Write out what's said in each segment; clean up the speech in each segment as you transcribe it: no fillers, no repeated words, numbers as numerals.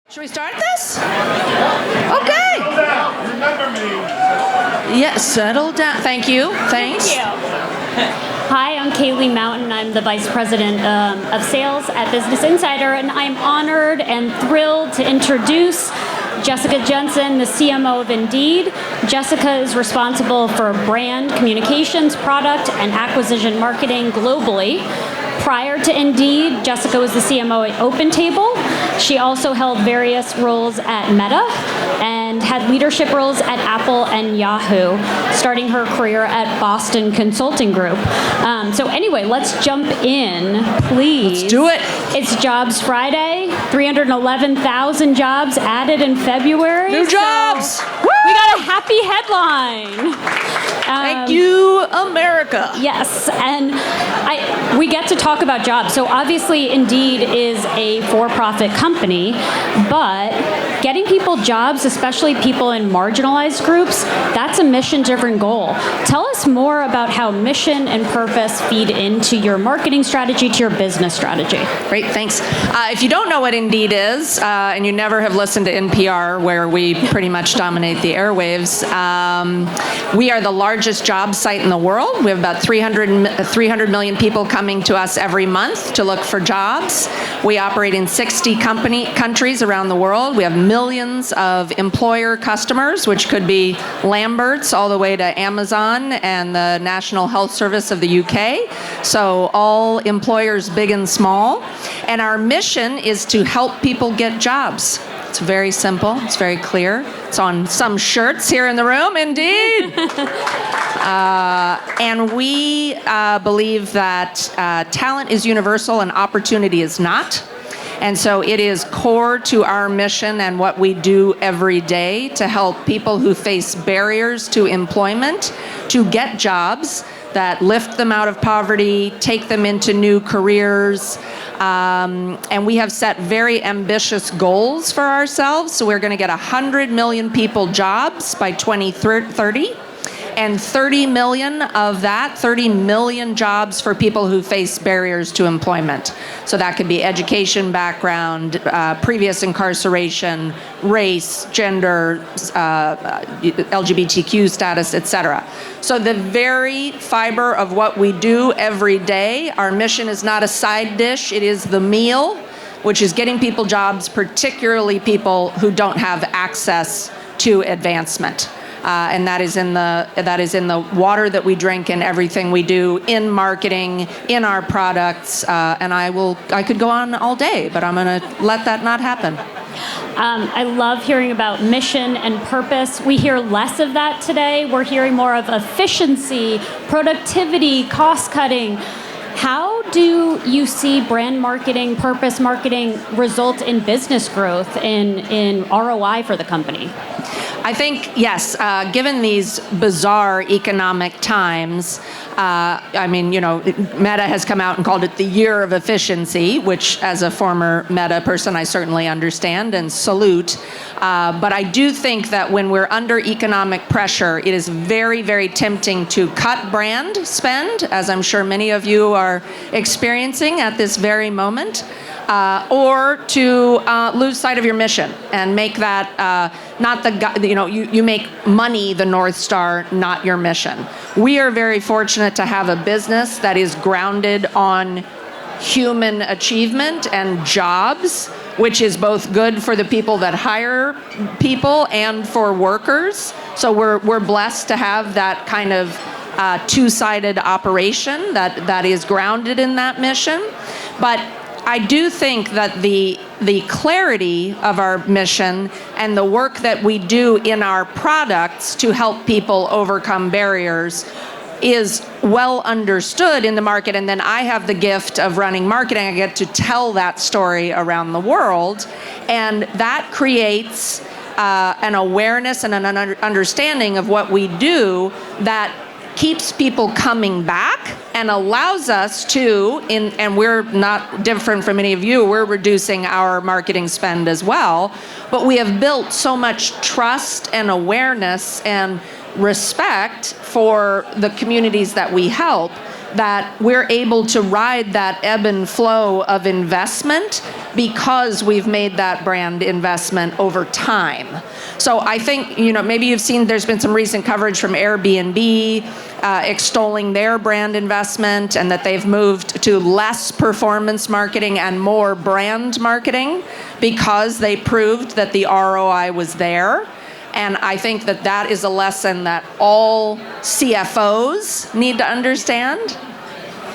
Should we start this? Okay. Settle down. Remember me. Yes, settle down. Thank you. Thanks. Thank you. Hi, I'm Kaleigh Mountain. I'm the Vice President of Sales at Business Insider, and I'm honored and thrilled to introduce Jessica Jensen, the CMO of Indeed. Jessica is responsible for brand communications, product, and acquisition marketing globally. Prior to Indeed, Jessica was the CMO at OpenTable. She also held various roles at Meta and had leadership roles at Apple and Yahoo, starting her career at Boston Consulting Group. So anyway, let's jump in, please. Let's do it. It's Jobs Friday, 311,000 jobs added in February. New jobs! So we got a happy headline. Thank you, America. Yes, and we get to talk about jobs. So obviously, Indeed is a for-profit company, but getting people jobs, especially people in marginalized groups, that's a mission-driven goal. Tell us more about how mission and purpose feed into your marketing strategy, to your business strategy. Great, thanks. If you don't know what Indeed is, and you never have listened to NPR, where we pretty much dominate the airwaves, we are the largest job site in the world. We have about 300 million people coming to us every month to look for jobs. We operate in 60 countries around the world. We have millions of employer customers, which could be Lambert's all the way to Amazon and the National Health Service of the UK. So all employers, big and small. And our mission is to help people get jobs. It's very simple. It's very clear. It's on some shirts here in the room, Indeed. And we believe that talent is universal and opportunity is not. And so it is core to our mission and what we do every day to help people who face barriers to employment to get jobs that lift them out of poverty, take them into new careers. And we have set very ambitious goals for ourselves. So we're going to get 100 million people jobs by 2030. And 30 million of that, 30 million jobs for people who face barriers to employment. So that could be education background, previous incarceration, race, gender, LGBTQ status, etc. So the very fiber of what we do every day, our mission is not a side dish, it is the meal, which is getting people jobs, particularly people who don't have access to advancement. And that is in the water that we drink and everything we do in marketing, in our products. And I could go on all day, but I'm going to let that not happen. I love hearing about mission and purpose. We hear less of that today. We're hearing more of efficiency, productivity, cost cutting. How do you see brand marketing, purpose marketing result in business growth, in ROI for the company? I think, yes, given these bizarre economic times, Meta has come out and called it the year of efficiency, which as a former Meta person, I certainly understand and salute. But I do think that when we're under economic pressure, it is very, very tempting to cut brand spend, as I'm sure many of you are experiencing at this very moment. Or to lose sight of your mission and make that you make money the North Star, not your mission. We are very fortunate to have a business that is grounded on human achievement and jobs, which is both good for the people that hire people and for workers. So we're blessed to have that kind of two-sided operation that is grounded in that mission. But I do think that the clarity of our mission and the work that we do in our products to help people overcome barriers is well understood in the market. And then I have the gift of running marketing. I get to tell that story around the world. And that creates an awareness and an understanding of what we do that keeps people coming back and allows us to, and we're not different from any of you, we're reducing our marketing spend as well, but we have built so much trust and awareness and respect for the communities that we help that we're able to ride that ebb and flow of investment because we've made that brand investment over time. So I think, maybe you've seen there's been some recent coverage from Airbnb extolling their brand investment and that they've moved to less performance marketing and more brand marketing because they proved that the ROI was there. And I think that that is a lesson that all CFOs need to understand.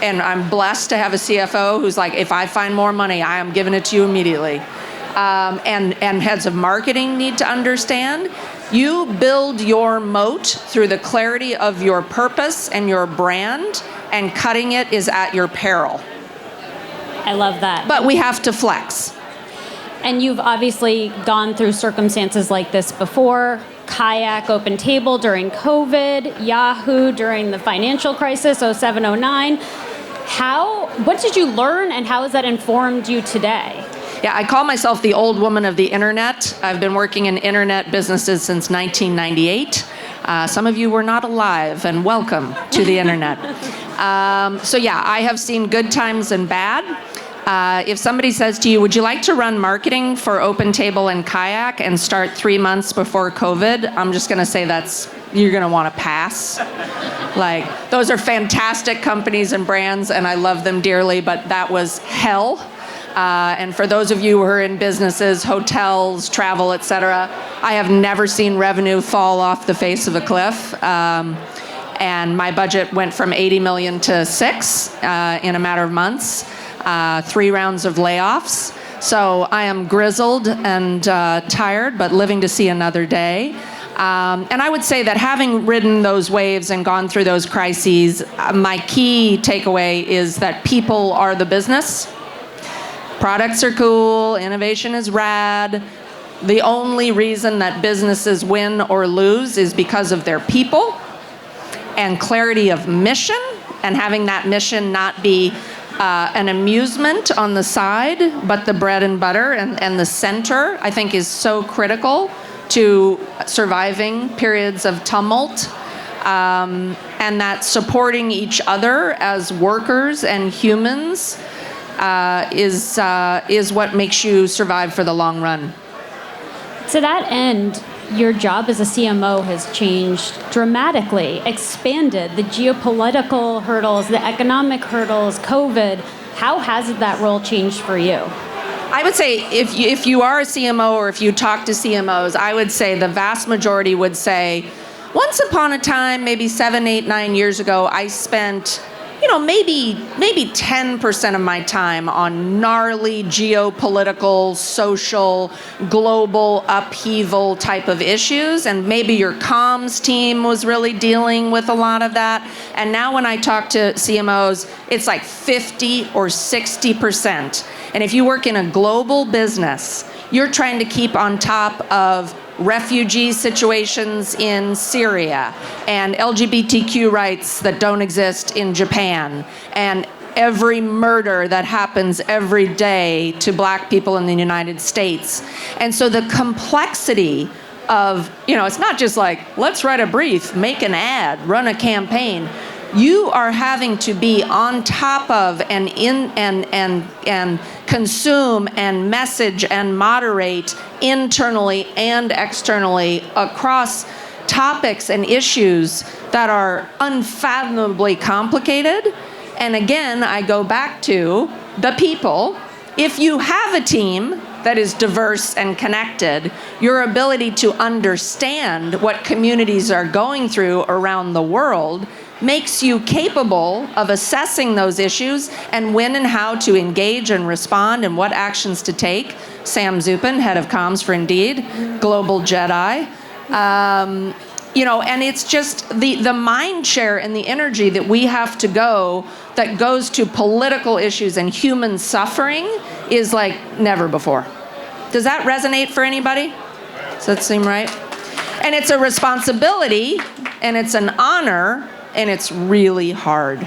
And I'm blessed to have a CFO who's like, if I find more money, I am giving it to you immediately. And heads of marketing need to understand. You build your moat through the clarity of your purpose and your brand, and cutting it is at your peril. I love that. But we have to flex. And you've obviously gone through circumstances like this before. Kayak, Open Table during COVID, Yahoo during the financial crisis, 07, 09. What did you learn and how has that informed you today? Yeah, I call myself the old woman of the internet. I've been working in internet businesses since 1998. Some of you were not alive, and welcome to the internet. So yeah, I have seen good times and bad. If somebody says to you, would you like to run marketing for Open Table and Kayak and start 3 months before COVID? I'm just going to say you're going to want to pass. Like, those are fantastic companies and brands, and I love them dearly, but that was hell. And for those of you who are in businesses, hotels, travel, etc., I have never seen revenue fall off the face of a cliff. And my budget went from 80 million to 6 in a matter of months. 3 rounds of layoffs. So I am grizzled and tired, but living to see another day. And I would say that having ridden those waves and gone through those crises, my key takeaway is that people are the business. Products are cool, innovation is rad. The only reason that businesses win or lose is because of their people and clarity of mission, and having that mission not be an amusement on the side, but the bread and butter and the center, I think, is so critical to surviving periods of tumult, and that supporting each other as workers and humans is what makes you survive for the long run. To that end, your job as a CMO has changed dramatically, expanded the geopolitical hurdles, the economic hurdles, COVID. How has that role changed for you? I would say if you are a CMO or if you talk to CMOs, I would say the vast majority would say, once upon a time, maybe 7, 8, 9 years ago, I spent maybe 10% of my time on gnarly geopolitical, social, global upheaval type of issues, and maybe your comms team was really dealing with a lot of that. And now when I talk to CMOs, it's like 50 or 60%. And if you work in a global business, you're trying to keep on top of refugee situations in Syria and LGBTQ rights that don't exist in Japan and every murder that happens every day to Black people in the United States. And so the complexity of, it's not just like, let's write a brief, make an ad, run a campaign. You are having to be on top of and consume and message and moderate internally and externally across topics and issues that are unfathomably complicated. And again, I go back to the people. If you have a team that is diverse and connected, your ability to understand what communities are going through around the world makes you capable of assessing those issues and when and how to engage and respond and what actions to take. Sam Zupin, head of comms for Indeed, global Jedi. And it's just the mind share and the energy that we have to go that goes to political issues and human suffering is like never before. Does that resonate for anybody? Does that seem right? And it's a responsibility and it's an honor and it's really hard.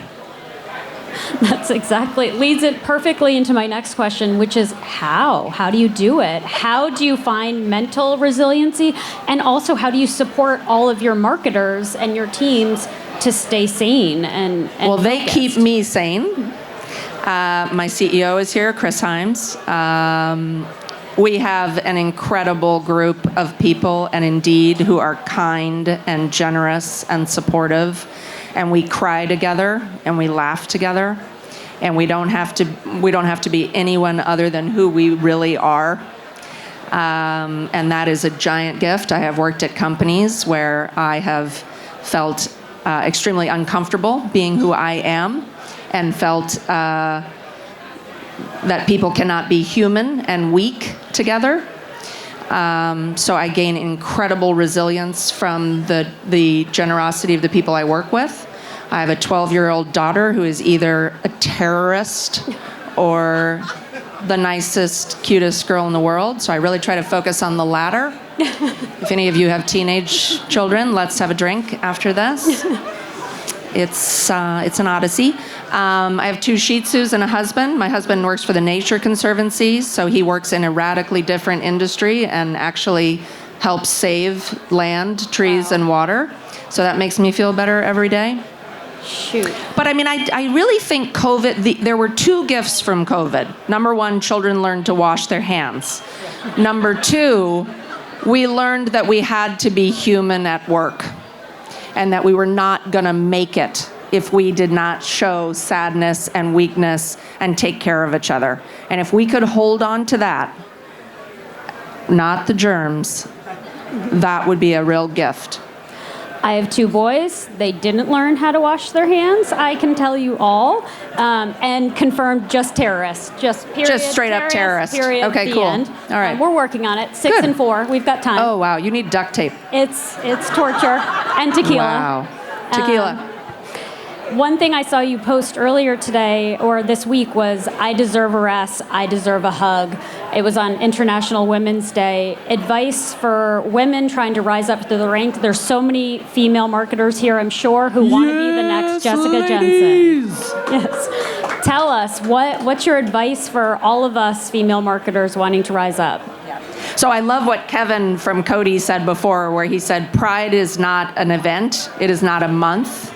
That's exactly, it leads it perfectly into my next question, which is how? How do you do it? How do you find mental resiliency? And also, how do you support all of your marketers and your teams to stay sane and well, they focused? keep me sane. My CEO is here, Chris Himes. We have an incredible group of people, and indeed, who are kind and generous and supportive. And we cry together, and we laugh together, and we don't have to be anyone other than who we really are. And that is a giant gift. I have worked at companies where I have felt extremely uncomfortable being who I am, and felt that people cannot be human and weak together. So I gain incredible resilience from the generosity of the people I work with. I have a 12-year-old daughter who is either a terrorist or the nicest, cutest girl in the world. So I really try to focus on the latter. If any of you have teenage children, let's have a drink after this. It's an odyssey. I have 2 Shih Tzus and a husband. My husband works for the Nature Conservancy, so he works in a radically different industry and actually helps save land, trees, and water. So that makes me feel better every day. Shoot. But I mean, I really think COVID, there were 2 gifts from COVID. Number 1, children learned to wash their hands. Number 2, we learned that we had to be human at work, and that we were not going to make it if we did not show sadness and weakness and take care of each other. And if we could hold on to that, not the germs, that would be a real gift. I have 2 boys. They didn't learn how to wash their hands, I can tell you all. And confirmed just terrorists. Just period. Just straight up terrorist. Period. Okay, the cool. End. All right. We're working on it. 6 Good. and 4. We've got time. Oh, wow. You need duct tape. It's torture. And tequila. Wow. Tequila. One thing I saw you post earlier today or this week was, I deserve a rest, I deserve a hug. It was on International Women's Day. Advice for women trying to rise up through the ranks. There's so many female marketers here, I'm sure, who want to be the next Jessica Jensen. Yes. Tell us, what's your advice for all of us female marketers wanting to rise up? So I love what Kevin from Cody said before, where he said, Pride is not an event, it is not a month.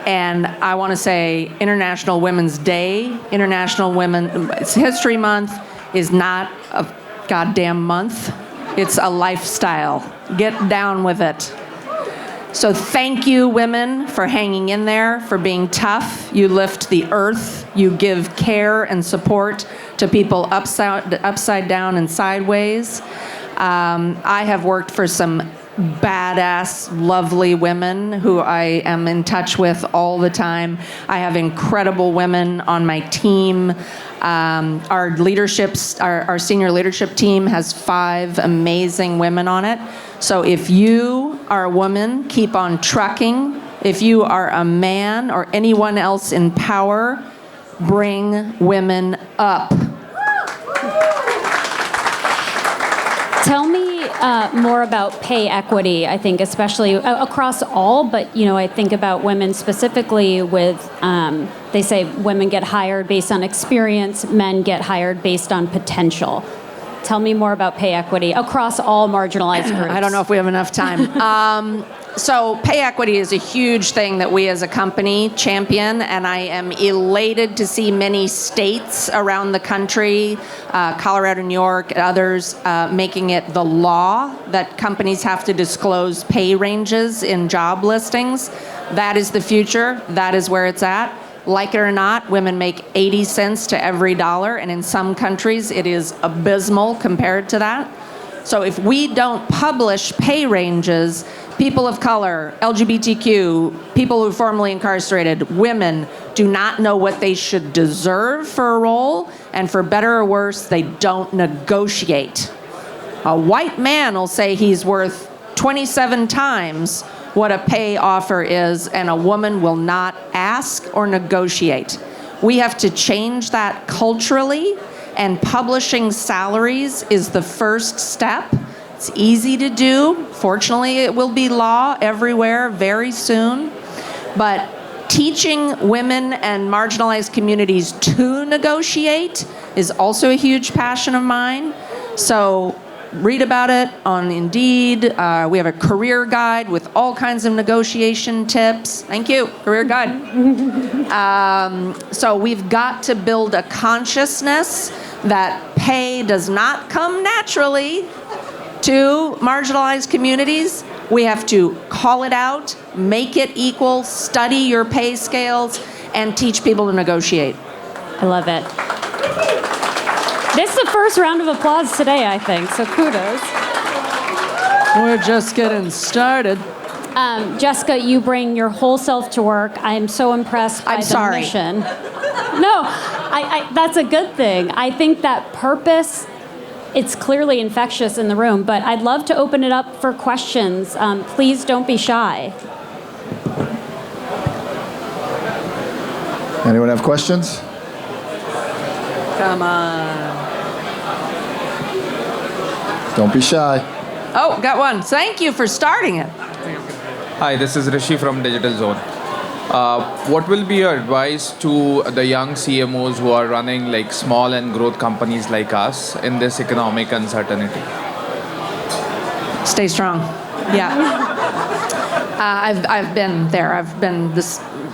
And I want to say International Women's Day, International Women's History Month is not a goddamn month. It's a lifestyle. Get down with it. So thank you, women, for hanging in there, for being tough. You lift the earth. You give care and support to people upside down and sideways. I have worked for some badass, lovely women who I am in touch with all the time. I have incredible women on my team. Our senior leadership team has 5 amazing women on it. So if you are a woman, keep on trucking. If you are a man or anyone else in power, bring women up. Tell me more about pay equity, I think, especially across all, but, I think about women specifically with, they say women get hired based on experience, men get hired based on potential. Tell me more about pay equity across all marginalized groups. I don't know if we have enough time. So pay equity is a huge thing that we as a company champion, and I am elated to see many states around the country, Colorado, New York, and others, making it the law that companies have to disclose pay ranges in job listings. That is the future. That is where it's at. Like it or not, women make 80 cents to every dollar, and in some countries it is abysmal compared to that. So if we don't publish pay ranges, people of color, LGBTQ, people who are formerly incarcerated, women do not know what they should deserve for a role, and for better or worse, they don't negotiate. A white man will say he's worth 27 times what a pay offer is, and a woman will not ask or negotiate. We have to change that culturally, and publishing salaries is the first step. It's easy to do. Fortunately, it will be law everywhere very soon. But teaching women and marginalized communities to negotiate is also a huge passion of mine. So read about it on Indeed. We have a career guide with all kinds of negotiation tips. Thank you, career guide. So we've got to build a consciousness that pay does not come naturally to marginalized communities. We have to call it out, make it equal, study your pay scales, and teach people to negotiate. I love it. This is the first round of applause today, I think, so kudos. We're just getting started. Jessica, you bring your whole self to work. I am so impressed by the mission. No, that's a good thing. I think that purpose, it's clearly infectious in the room, but I'd love to open it up for questions. Please don't be shy. Anyone have questions? Come on. Don't be shy. Oh, got one. Thank you for starting it. Hi, this is Rishi from Digital Zone. What will be your advice to the young CMOs who are running like small and growth companies like us in this economic uncertainty? Stay strong. Yeah. I've been there. I've been the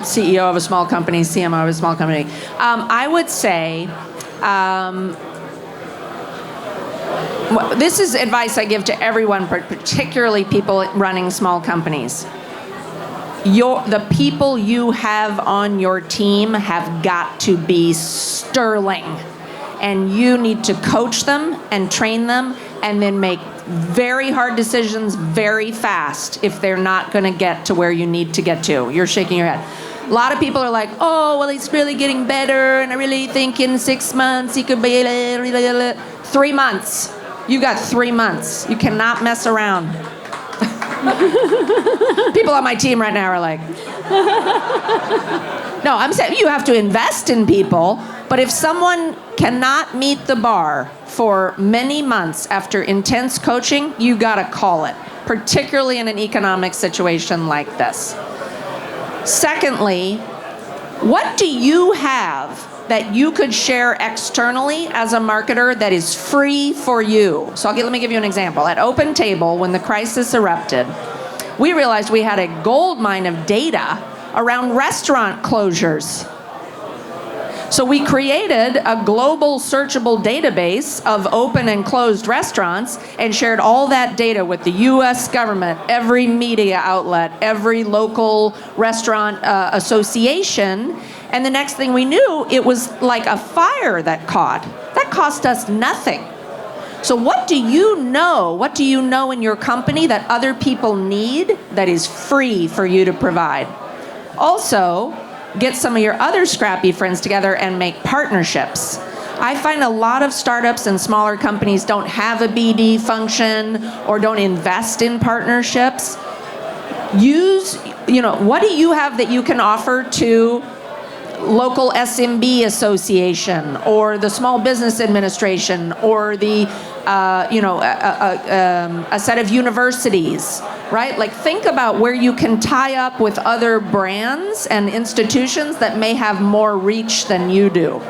CEO of a small company, CMO of a small company. I would say, this is advice I give to everyone, but particularly people running small companies. The people you have on your team have got to be sterling. And you need to coach them and train them and then make very hard decisions very fast if they're not going to get to where you need to get to. You're shaking your head. A lot of people are like, oh, well, it's really getting better, and I really think in 6 months he could be... 3 months. You got 3 months. You cannot mess around. People on my team right now are like... No, I'm saying you have to invest in people, but if someone cannot meet the bar for many months after intense coaching, you got to call it, particularly in an economic situation like this. Secondly, what do you have that you could share externally as a marketer that is free for you? So let me give you an example. At Open Table, when the crisis erupted, we realized we had a gold mine of data around restaurant closures. So we created a global searchable database of open and closed restaurants and shared all that data with the US government, every media outlet, every local restaurant association. And the next thing we knew, it was like a fire that caught. That cost us nothing. So what do you know? What do you know in your company that other people need that is free for you to provide? Also, get some of your other scrappy friends together and make partnerships. I find a lot of startups and smaller companies don't have a BD function or don't invest in partnerships. What do you have that you can offer to local SMB association or the Small Business Administration or the a set of universities, right? Like think about where you can tie up with other brands and institutions that may have more reach than you do.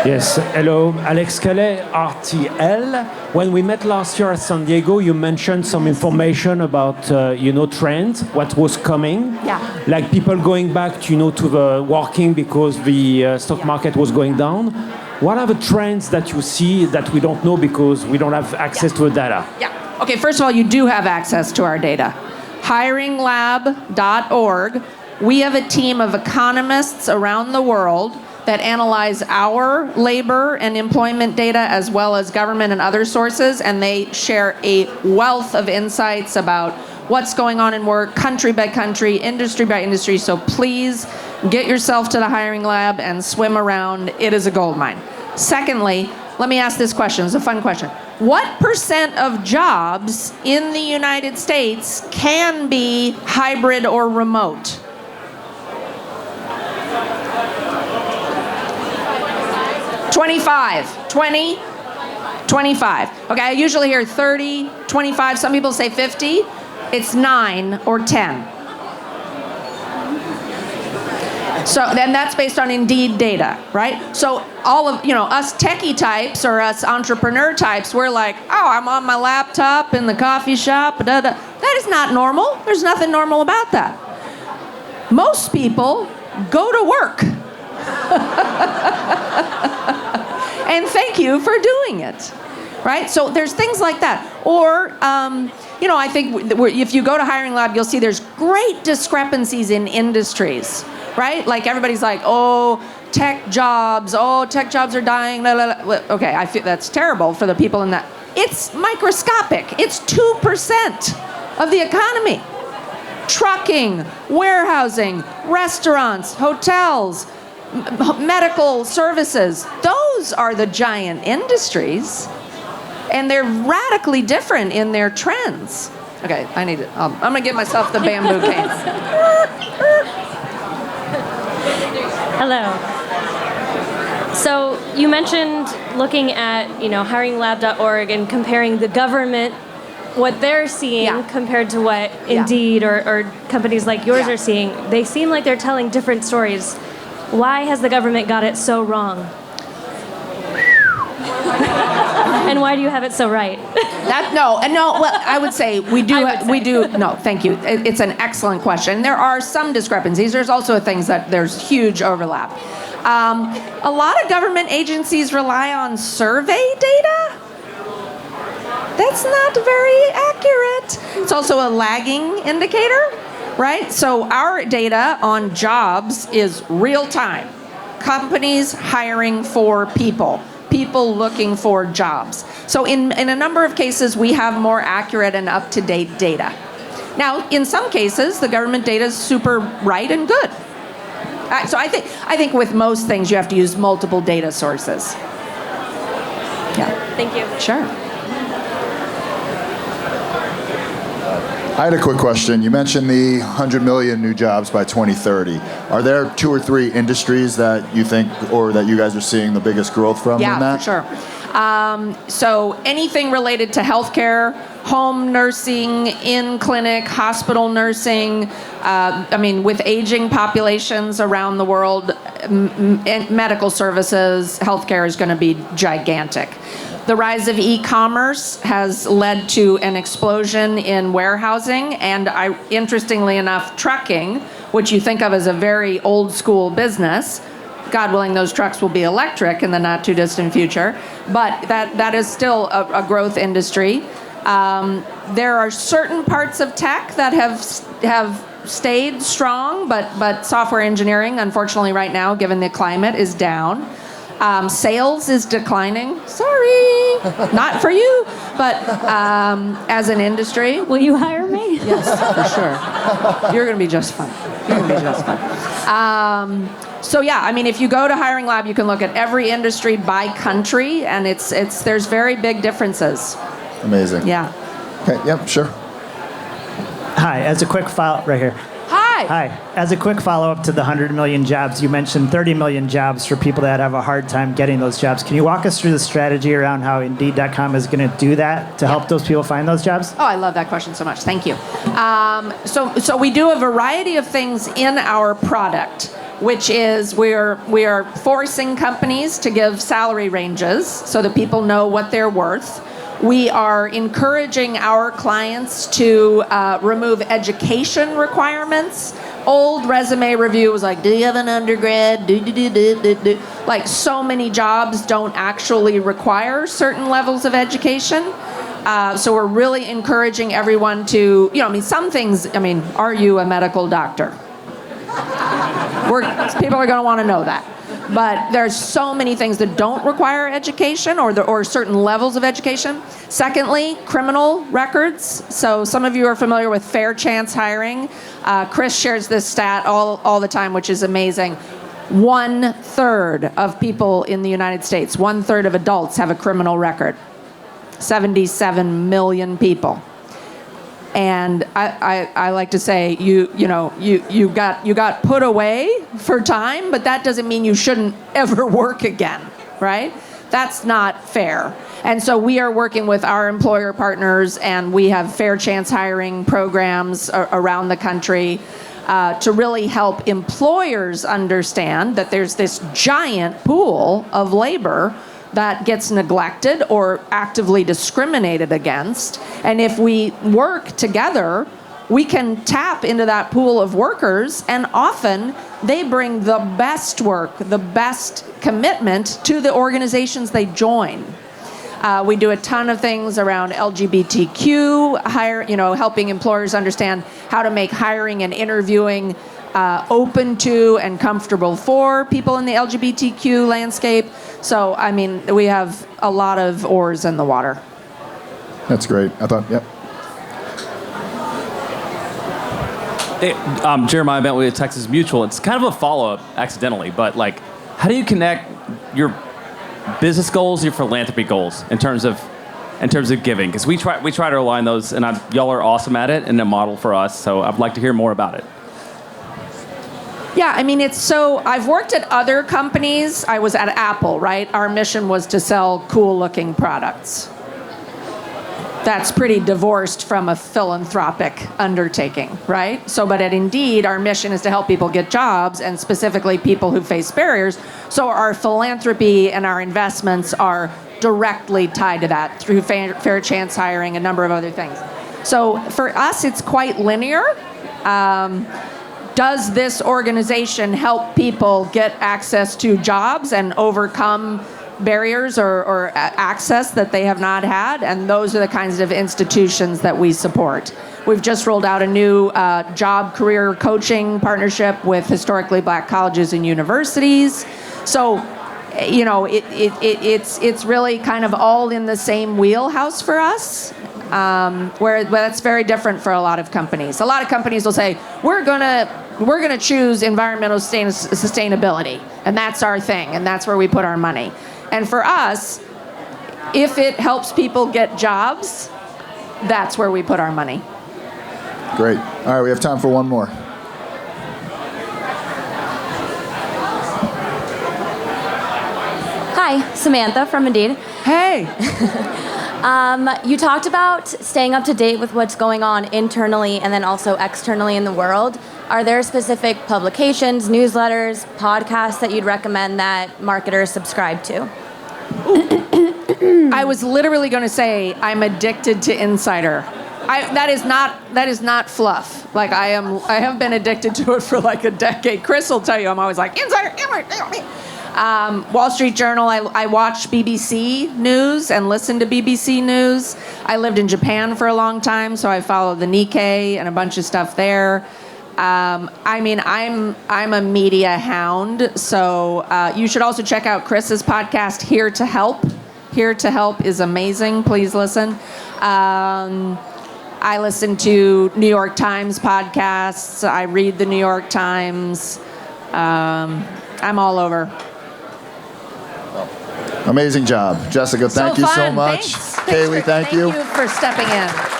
Yes, hello, Alex Kaleigh, RTL. When we met last year at San Diego, you mentioned some information about, trends, what was coming. Yeah. Like people going back, to the working because the stock market was going down. What are the trends that you see that we don't know because we don't have access to the data? Yeah. Okay, first of all, you do have access to our data. Hiringlab.org. We have a team of economists around the world that analyze our labor and employment data as well as government and other sources, and they share a wealth of insights about what's going on in work, country by country, industry by industry. So please get yourself to the Hiring Lab and swim around. It is a gold mine. Secondly, let me ask this question. It's a fun question. What % of jobs in the United States can be hybrid or remote? $20, 25. Okay, I usually hear 30, 25. Some people say 50. It's 9 or 10. So then that's based on Indeed data, right? So all of, us techie types or us entrepreneur types, we're like, oh, I'm on my laptop in the coffee shop. Da, da. That is not normal. There's nothing normal about that. Most people go to work. And thank you for doing it, right? So there's things like that. Or, I think if you go to Hiring Lab, you'll see there's great discrepancies in industries, right? Like everybody's like, tech jobs are dying. La, la, la. Okay, I feel that's terrible for the people in that. It's microscopic. It's 2% of the economy. Trucking, warehousing, restaurants, hotels, medical services, those are the giant industries, and they're radically different in their trends. Okay, I need it. I'm going to give myself the bamboo cane. Hello. So you mentioned looking at, hiringlab.org and comparing the government, what they're seeing compared to what Indeed or companies like yours are seeing. They seem like they're telling different stories. Why has the government got it so wrong? And why do you have it so right? Well, I would say we do. No, thank you. It's an excellent question. There are some discrepancies. There's also things that there's huge overlap. A lot of government agencies rely on survey data. That's not very accurate. It's also a lagging indicator, right? So our data on jobs is real time. Companies hiring for people looking for jobs. So in a number of cases, we have more accurate and up-to-date data. Now, in some cases, the government data is super right and good. So I think with most things, you have to use multiple data sources. Yeah. Thank you. Sure. I had a quick question. You mentioned the 100 million new jobs by 2030. Are there 2 or 3 industries that you think or that you guys are seeing the biggest growth from in that? Yeah, for sure. So anything related to healthcare, home nursing, in-clinic, hospital nursing, with aging populations around the world, medical services, healthcare is going to be gigantic. The rise of e-commerce has led to an explosion in warehousing and, interestingly enough, trucking, which you think of as a very old school business. God willing, those trucks will be electric in the not too distant future, but that is still a growth industry. There are certain parts of tech that have stayed strong, but software engineering, unfortunately, right now, given the climate, is down. Sales is declining. Sorry, not for you, but as an industry. Will you hire me? Yes, for sure. You're going to be just fine. If you go to Hiring Lab, you can look at every industry by country, and there's very big differences. Amazing. Yeah. Okay, yep, sure. Hi, as a quick follow right here. Hi. As a quick follow-up to the 100 million jobs, you mentioned 30 million jobs for people that have a hard time getting those jobs. Can you walk us through the strategy around how Indeed.com is going to do that to help those people find those jobs? Oh, I love that question so much. Thank you. So we do a variety of things in our product, which is we are forcing companies to give salary ranges so that people know what they're worth. We are encouraging our clients to remove education requirements. Old resume review was like, do you have an undergrad? Like so many jobs don't actually require certain levels of education. So we're really encouraging everyone to, some things, are you a medical doctor? People are going to want to know that. But there's so many things that don't require education or certain levels of education. Secondly, criminal records. So some of you are familiar with fair chance hiring. Chris shares this stat all the time, which is amazing. 1/3 of people in the United States, 1/3 of adults have a criminal record. 77 million people. And I like to say you got put away for time, but that doesn't mean you shouldn't ever work again, right? That's not fair. And so we are working with our employer partners, and we have fair chance hiring programs around the country. to really help employers understand that there's this giant pool of labor that gets neglected or actively discriminated against. And if we work together, we can tap into that pool of workers, and often they bring the best work, the best commitment to the organizations they join. We do a ton of things around LGBTQ, helping employers understand how to make hiring and interviewing open to and comfortable for people in the LGBTQ landscape. So, I mean, we have a lot of oars in the water. That's great. I thought, yep. Hey, Jeremiah Bentley at Texas Mutual. It's kind of a follow-up, accidentally, but like, how do you connect your business goals, your philanthropy goals, in terms of giving? Because we try to align those, and y'all are awesome at it and a model for us. So I'd like to hear more about it. Yeah, I mean, I've worked at other companies. I was at Apple, right? Our mission was to sell cool-looking products. That's pretty divorced from a philanthropic undertaking, right? But at Indeed, our mission is to help people get jobs, and specifically people who face barriers. So our philanthropy and our investments are directly tied to that through fair chance hiring, a number of other things. So for us, it's quite linear. Does this organization help people get access to jobs and overcome barriers or access that they have not had? And those are the kinds of institutions that we support. We've just rolled out a new job career coaching partnership with historically black colleges and universities. So, it's really kind of all in the same wheelhouse for us. Where that's very different for a lot of companies. A lot of companies will say, we're gonna choose environmental sustainability, and that's our thing, and that's where we put our money. And for us, if it helps people get jobs, that's where we put our money. Great. All right, we have time for one more. Hi, Samantha from Indeed. Hey. You talked about staying up to date with what's going on internally and then also externally in the world. Are there specific publications, newsletters, podcasts that you'd recommend that marketers subscribe to? I was literally going to say I'm addicted to Insider. That is not fluff. Like I have been addicted to it for like a decade. Chris will tell you I'm always like Insider. Wall Street Journal, I watch BBC News and listen to BBC News. I lived in Japan for a long time, so I follow the Nikkei and a bunch of stuff there. I'm a media hound, so you should also check out Chris's podcast, Here to Help. Here to Help is amazing. Please listen. I listen to New York Times podcasts. I read the New York Times. I'm all over. Amazing job. Jessica, thank you so much. Thanks. Kaleigh, thank you. Thank you for stepping in.